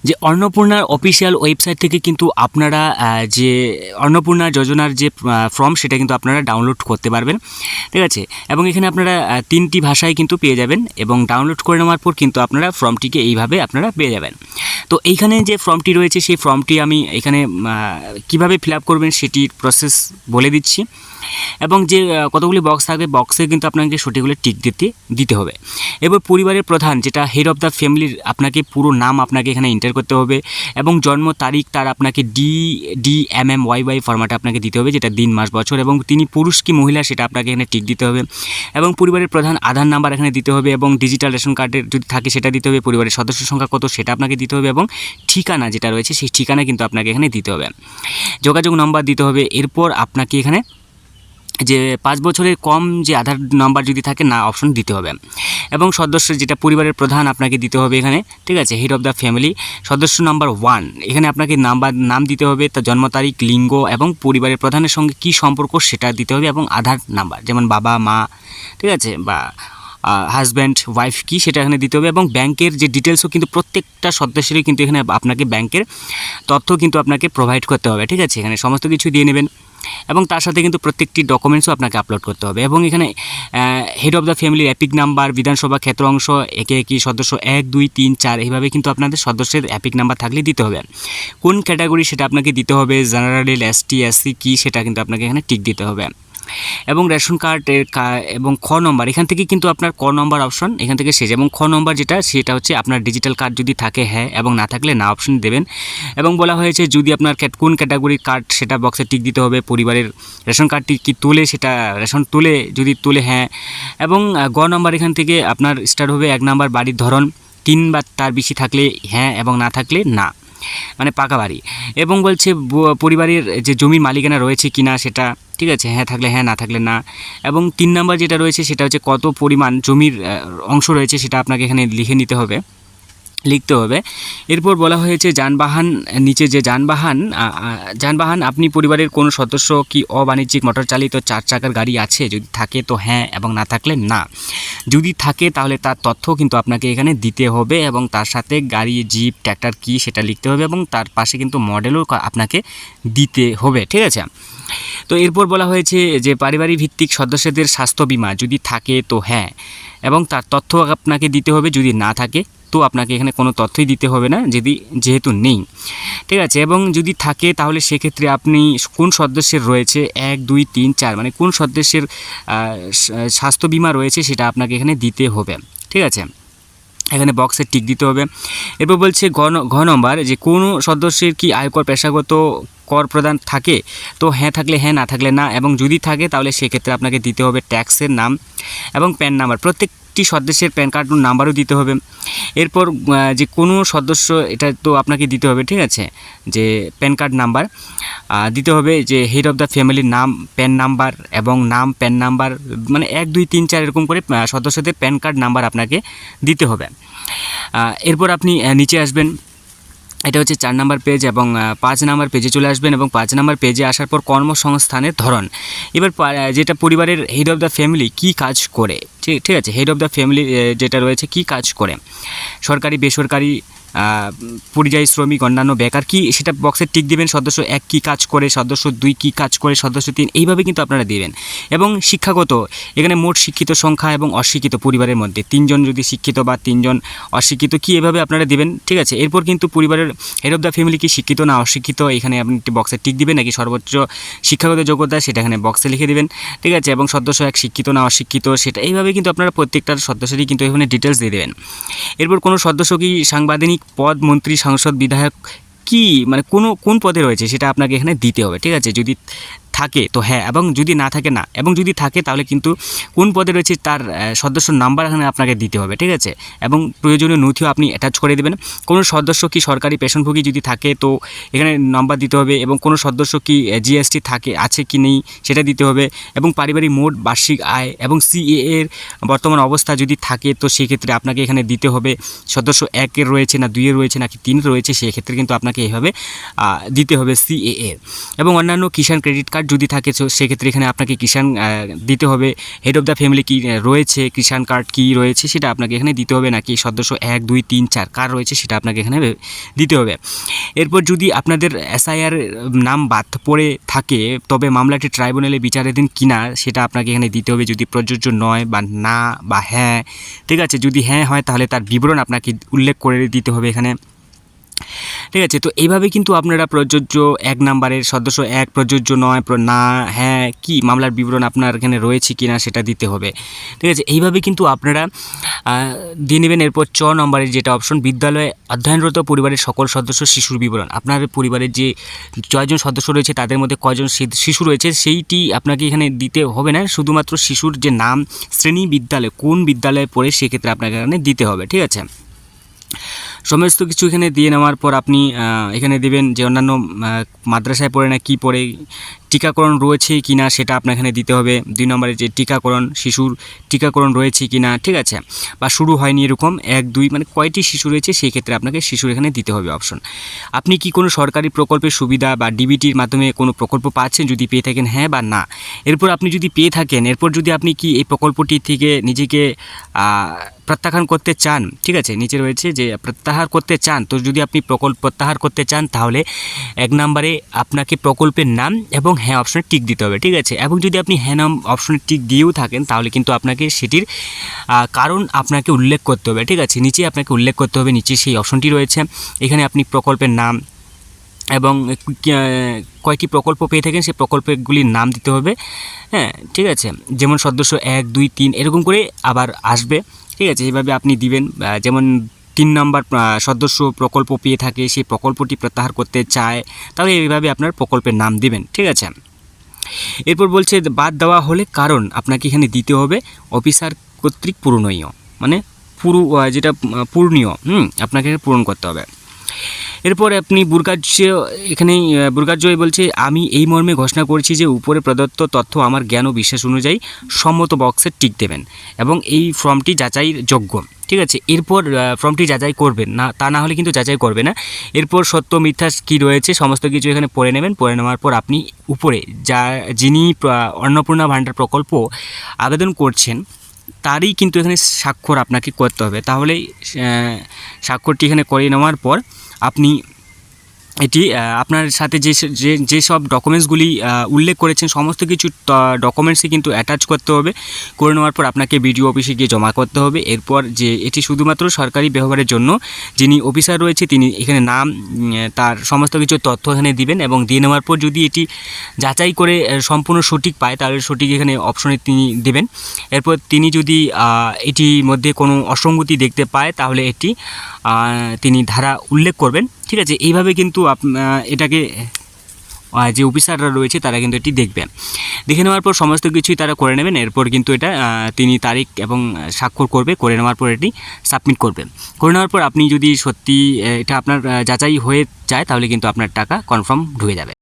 যে অন্নপূর্ণার official website থেকে কিন্তু আপনারা যে অন্নপূর্ণা যোজনার যে ফর্ম সেটা কিন্তু আপনারা ডাউনলোড করতে পারবেন, ঠিক আছে। এবং এখানে আপনারা 3টি ভাষায় কিন্তু পেয়ে যাবেন এবং ডাউনলোড করে নেওয়ার পর কিন্তু আপনারা ফর্মটিকে এইভাবে আপনারা পেয়ে যাবেন। তো এইখানে যে ফর্মটি রয়েছে সেই ফর্মটি আমি এখানে কিভাবে ফিল আপ করবেন সেটির প্রসেস বলে দিচ্ছি। এবং যে কতগুলি বক্স থাকবে বক্সে কিন্তু আপনাকে সঠিকগুলো টিক দিতে হবে। এবার পরিবারের প্রধান যেটা হেড অফ দ্য ফ্যামিলির আপনাকে পুরো নাম আপনাকে এখানে এন্টার করতে হবে এবং জন্ম তারিখ তার আপনাকে DMMYY ফরম্যাটে আপনাকে দিতে হবে, যেটা দিন মাস বছর, এবং তিনি পুরুষ কি মহিলা সেটা আপনাকে এখানে টিক দিতে হবে। এবং পরিবারের প্রধান আধার নাম্বার এখানে দিতে হবে এবং ডিজিটাল রেশন কার্ডের যদি থাকে সেটা দিতে হবে, পরিবারের সদস্য সংখ্যা কত সেটা আপনাকে দিতে হবে এবং ঠিকানা যেটা রয়েছে সেই ঠিকানা কিন্তু আপনাকে এখানে দিতে হবে, যোগাযোগ নম্বর দিতে হবে। এরপর আপনাকে এখানে যে 5 বছরের কম যে আধার নাম্বার যদি থাকে না অপশন দিতে হবে এবং সদস্য যেটা পরিবারের প্রধান আপনাকে দিতে হবে এখানে, ঠিক আছে, হেড অফ দ্য ফ্যামিলি। সদস্য নাম্বার 1 এখানে আপনাকে নাম দিতে হবে, তার জন্ম তারিখ, লিঙ্গ এবং পরিবারের প্রধানের সঙ্গে কী সম্পর্ক সেটা দিতে হবে এবং আধার নাম্বার যেমন বাবা মা, ঠিক আছে, বা হাজব্যান্ড ওয়াইফ কি সেটা এখানে দিতে হবে এবং ব্যাংকের যে ডিটেলসও কিন্তু প্রত্যেকটা সদস্যেরই কিন্তু এখানে আপনাকে ব্যাংকের তথ্য কিন্তু আপনাকে প্রোভাইড করতে হবে, ঠিক আছে। এখানে সমস্ত কিছু দিয়ে নেবেন এবং তার সাথে কিন্তু প্রত্যেকটি ডকুমেন্টসও আপনাকে আপলোড করতে হবে এবং এখানে হেড অফ দ্য ফ্যামিলির এপিক নাম্বার, বিধানসভা ক্ষেত্র অংশ, একে একই সদস্য 1 2 3 4 এইভাবে কিন্তু আপনাদের সদস্যের এপিক নাম্বার থাকলে দিতে হবে। কোন ক্যাটাগরি সেটা আপনাকে দিতে হবে, জেনারেল, ST SC কি সেটা কিন্তু আপনাকে এখানে টিক দিতে হবে এবং রেশন কার্ডের এবং খ নম্বর এখান থেকে কিন্তু আপনার ক নম্বর অপশন এখান থেকে শেষ এবং খ নম্বর যেটা সেটা হচ্ছে আপনার ডিজিটাল কার্ড যদি থাকে হ্যাঁ এবং না থাকলে না অপশন দেবেন। এবং বলা হয়েছে যদি আপনার কোন ক্যাটাগরির কার্ড সেটা বক্সে টিক দিতে হবে, পরিবারের রেশন কার্ডটি কি তুলে সেটা রেশন তুলে যদি তুলে হ্যাঁ এবং গ নম্বর এখান থেকে আপনার স্টার্ট হবে 1 নম্বর বাড়ির ধরন 3 বা তার বেশি থাকলে হ্যাঁ এবং না থাকলে না, মানে পাকা বাড়ি। এবং বলছে পরিবারের যে জমির মালিকানা রয়েছে কিনা সেটা, ঠিক আছে, হ্যাঁ থাকলে হ্যাঁ না থাকলে না। এবং 3 নম্বর যেটা রয়েছে সেটা হচ্ছে কত পরিমাণ জমির অংশ রয়েছে সেটা আপনাকে এখানে লিখতে হবে। এরপর বলা হয়েছে যানবাহন, নিচে যে যানবাহন আপনি পরিবারের কোনো সদস্য কি অবাণিজ্যিক মোটর চালিত 4 চাকার গাড়ি আছে, যদি থাকে তো হ্যাঁ এবং না থাকলে না। যদি থাকে তাহলে তার তথ্য কিন্তু আপনাকে এখানে দিতে হবে এবং তার সাথে গাড়ি, জিপ, ট্র্যাক্টর কি সেটা লিখতে হবে এবং তার পাশে কিন্তু মডেলও আপনাকে দিতে হবে, ঠিক আছে। তো এরপর বলা হয়েছে যে পারিবারিক ভিত্তিক সদস্যদের স্বাস্থ্য বীমা যদি থাকে তো হ্যাঁ এবং তার তথ্য আপনাকে দিতে হবে, যদি না থাকে তো আপনাকে এখানে কোনো তথ্যই দিতে হবে না যেহেতু নেই, ঠিক আছে। এবং যদি থাকে তাহলে সেক্ষেত্রে আপনি কোন সদস্যের রয়েছে 1 2 3 4 মানে কোন সদস্যের স্বাস্থ্য বীমা রয়েছে সেটা আপনাকে এখানে দিতে হবে, ঠিক আছে, এখানে বক্সে টিক দিতে হবে। এরপর বলছে ঘ নম্বর যে কোনো সদস্যের কি আয়কর পেশাগত কর প্রদান থাকে তো হ্যাঁ থাকলে হ্যাঁ না থাকলে না এবং যদি থাকে তাহলে সেক্ষেত্রে আপনাকে দিতে হবে ট্যাক্সের নাম এবং প্যান নাম্বার, প্রত্যেকটি সদস্যের প্যান কার্ড নাম্বারও দিতে হবে। এরপর যে কোনো সদস্য এটা তো আপনাকে দিতে হবে, ঠিক আছে, যে প্যান কার্ড নাম্বার দিতে হবে, যে হেড অফ দ্য ফ্যামিলির নাম, প্যান নাম্বার এবং নাম, প্যান নাম্বার মানে 1 2 3 4 এরকম করে সদস্যদের প্যান কার্ড নাম্বার আপনাকে দিতে হবে। এরপর আপনি নিচে আসবেন, এটা হচ্ছে 4 নম্বর পেজ এবং 5 নম্বর পেজে চলে আসবেন এবং 5 নম্বর পেজে আসার পর কর্মসংস্থানের ধরন, এবার যেটা পরিবারের হেড অফ দ্য ফ্যামিলি কী কাজ করে, ঠিক আছে, হেড অফ দ্য ফ্যামিলি যেটা রয়েছে কী কাজ করে, সরকারি বেসরকারি পরিযায়ী শ্রমিক, অন্যান্য বেকার কি সেটা বক্সে টিক দেবেন। সদস্য 1 কী কাজ করে, সদস্য 2 কী কাজ করে, সদস্য 3 এইভাবে কিন্তু আপনারা দেবেন। এবং শিক্ষাগত এখানে মোট শিক্ষিত সংখ্যা এবং অশিক্ষিত পরিবারের মধ্যে 3 জন যদি শিক্ষিত বা 3 জন অশিক্ষিত কি এভাবে আপনারা দেবেন, ঠিক আছে। এরপর কিন্তু পরিবারের হেড অফ দ্য ফ্যামিলি কি শিক্ষিত না অশিক্ষিত এখানে আপনি একটি বক্সে টিক দিবেন, নাকি সর্বোচ্চ শিক্ষাগত যোগ্যতা সেটা এখানে বক্সে লিখে দেবেন, ঠিক আছে। এবং সদস্য 1 শিক্ষিত না অশিক্ষিত সেটা এইভাবে কিন্তু আপনারা প্রত্যেকটার সদস্যরই কিন্তু এখানে ডিটেলস দিয়ে দেবেন। এরপর কোনো সদস্য কি সাংবিধানিক পদ, মন্ত্রী, সাংসদ, বিধায়ক কি মানে কোন পদে রয়েছে সেটা আপনাকে এখানে দিতে হবে, ঠিক আছে। যদি থাকে তো হ্যাঁ এবং যদি না থাকে না, এবং যদি থাকে তাহলে কিন্তু কোন পদে রয়েছে তার সদস্য নাম্বার এখানে আপনাকে দিতে হবে, ঠিক আছে। এবং প্রয়োজনীয় নথিও আপনি অ্যাটাচ করে দেবেন। কোনো সদস্য কি সরকারি পেনশনভোগী যদি থাকে তো এখানে নাম্বার দিতে হবে এবং কোনো সদস্য কি GST আছে কি নেই সেটা দিতে হবে এবং পারিবারিক মোট বার্ষিক আয় এবং CAA এর বর্তমান অবস্থা যদি থাকে তো সেক্ষেত্রে আপনাকে এখানে দিতে হবে সদস্য 1 এর রয়েছে না 2 এর রয়েছে নাকি 3 রয়েছে, সেক্ষেত্রে কিন্তু আপনাকে এইভাবে দিতে হবে CAA। এবং অন্যান্য কিষাণ ক্রেডিট কার্ড যদি থাকে সেক্ষেত্রে এখানে আপনাকে কিষাণ দিতে হবে। হেড অফ দ্য ফ্যামিলি কি রয়েছে, কিষাণ কার্ড কি রয়েছে সেটা আপনাকে এখানে দিতে হবে, নাকি সদস্য 1 2 3 4 কার রয়েছে সেটা আপনাকে এখানে দিতে হবে। এরপর যদি আপনাদের SIR নাম বাদ পড়ে থাকে তবে মামলাটি ট্রাইব্যুনালে বিচারাধীন কিনা সেটা আপনাকে এখানে দিতে হবে, যদি প্রযোজ্য নয় বা না বা হ্যাঁ। ঠিক আছে, যদি হ্যাঁ হয় তাহলে তার বিবরণ আপনাকে উল্লেখ করে দিতে হবে এখানে। ঠিক আছে, তো এইভাবে কিন্তু আপনারা প্রযোজ্য 1 নাম্বারের সদস্য 1, প্রযোজ্য নয়, না, হ্যাঁ, কি মামলার বিবরণ আপনার এখানে রয়েছে কিনা সেটা দিতে হবে। ঠিক আছে, এইভাবে কিন্তু আপনারা দিয়ে নেবেন। এরপর 4 নম্বরের যেটা অপশন, বিদ্যালয়ে অধ্যয়নরত পরিবারের সকল সদস্য শিশুর বিবরণ। আপনার পরিবারের যে 6 জন সদস্য রয়েছে তাদের মধ্যে কয়জন শিশু রয়েছে সেইটি আপনাকে এখানে দিতে হবে না, শুধুমাত্র শিশুর যে নাম, শ্রেণী, বিদ্যালয়, কোন বিদ্যালয়ে পড়ে সেক্ষেত্রে আপনাকে এখানে দিতে হবে। ঠিক আছে, সমস্ত কিছু এখানে দিয়ে নেওয়ার পর আপনি এখানে দেবেন যে অন্যান্য মাদ্রাসায় পড়ে না কি পড়ে, টিকাকরণ রয়েছে কি না সেটা আপনার এখানে দিতে হবে। 2 নম্বরে যে টিকাকরণ, শিশুর টিকাকরণ রয়েছে কি না, ঠিক আছে, বা শুরু হয়নি এরকম 1 2 মানে কয়টি শিশু রয়েছে সেই ক্ষেত্রে আপনাকে শিশুর এখানে দিতে হবে অপশন। আপনি কি কোনো সরকারি প্রকল্পের সুবিধা বা ডিবিটির মাধ্যমে কোনো প্রকল্প পাচ্ছেন, যদি পেয়ে থাকেন হ্যাঁ বা না। এরপর আপনি যদি পেয়ে থাকেন, এরপর যদি আপনি কি এই প্রকল্পটি থেকে নিজেকে প্রত্যাখ্যান করতে চান, ঠিক আছে, নিচে রয়েছে যে প্রত্যাহার করতে চান, তো যদি আপনি প্রত্যাহার করতে চান তাহলে 1 নম্বরে আপনাকে প্রকল্পের নাম এবং হ্যাঁ অপশনে টিক দিতে হবে। ঠিক আছে, এবং যদি আপনি হ্যাঁ নাম অপশনে টিক দিয়েও থাকেন তাহলে কিন্তু আপনাকে সেটির কারণ আপনাকে উল্লেখ করতে হবে। ঠিক আছে, নিচে আপনাকে উল্লেখ করতে হবে, নিচে সেই অপশনটি রয়েছে, এখানে আপনি প্রকল্পের নাম এবং কয়টি প্রকল্প পেয়ে থাকেন সেই প্রকল্পগুলির নাম দিতে হবে। হ্যাঁ, ঠিক আছে, যেমন সদস্য 1 2 3 এরকম করে আবার আসবে। ঠিক আছে, এইভাবে আপনি দিবেন। যেমন 3 নম্বর সদস্য প্রকল্প পেয়ে থাকে, সেই প্রকল্পটি প্রত্যাহার করতে চায়, তাহলে এইভাবে আপনার প্রকল্পের নাম দিবেন। ঠিক আছে, এরপর বলছে বাদ দেওয়া হলে কারণ আপনাকে এখানে দিতে হবে অফিসার কর্তৃক পূরণীয়, মানে যেটা পূরণীয়, আপনাকে পূরণ করতে হবে। এরপর আপনি বুরকার্য বলছে আমি এই মর্মে ঘোষণা করছি যে উপরে প্রদত্ত তথ্য আমার জ্ঞান ও বিশ্বাস অনুযায়ী সম্মত বক্সে টিক দেবেন এবং এই ফর্মটি যাচাইয়ের যোগ্য। ঠিক আছে, এরপর ফর্মটি যাচাই করবেন না, তা না হলে কিন্তু যাচাই করবে না। এরপর সত্য মিথ্যা কী রয়েছে সমস্ত কিছু এখানে পড়ে নেবেন। পড়ে নেওয়ার পর আপনি উপরে যিনি অন্নপূর্ণা ভাণ্ডার প্রকল্প আবেদন করছেন তারই কিন্তু এখানে স্বাক্ষর আপনাকে করতে হবে। তাহলে স্বাক্ষরটি এখানে করে নেওয়ার পর আপনি এটি আপনার সাথে যেসব ডকুমেন্টসগুলি উল্লেখ করেছেন সমস্ত কিছু ডকুমেন্টসই কিন্তু অ্যাটাচ করতে হবে। করে নেওয়ার পর আপনাকে বিডিও অফিসে গিয়ে জমা করতে হবে। এরপর যে এটি শুধুমাত্র সরকারি ব্যবহারের জন্য, যিনি অফিসার রয়েছে তিনি এখানে নাম, তার সমস্ত কিছু তথ্য এখানে দিবেন এবং দিয়ে নেওয়ার পর যদি এটি যাচাই করে সম্পূর্ণ সঠিক পায় তাহলে সঠিক এখানে অপশনে তিনি দেবেন। এরপর তিনি যদি এটির মধ্যে কোনো অসঙ্গতি দেখতে পায় তাহলে এটি তিনি ধারা উল্লেখ করবেন। ঠিক আছে, এইভাবে কিন্তু এটাকে যে অফিসাররা রয়েছে তারা কিন্তু এটি দেখে নেওয়ার পর সমস্ত কিছুই তারা করে নেবেন। এরপর কিন্তু এটা তিনি তারিখ এবং স্বাক্ষর করবে, করে নেওয়ার পর এটি সাবমিট করবে। করে নেওয়ার পর আপনি যদি সত্যি এটা আপনার যাচাই হয়ে যায় তাহলে কিন্তু আপনার টাকা কনফার্ম ঢুকে যাবে।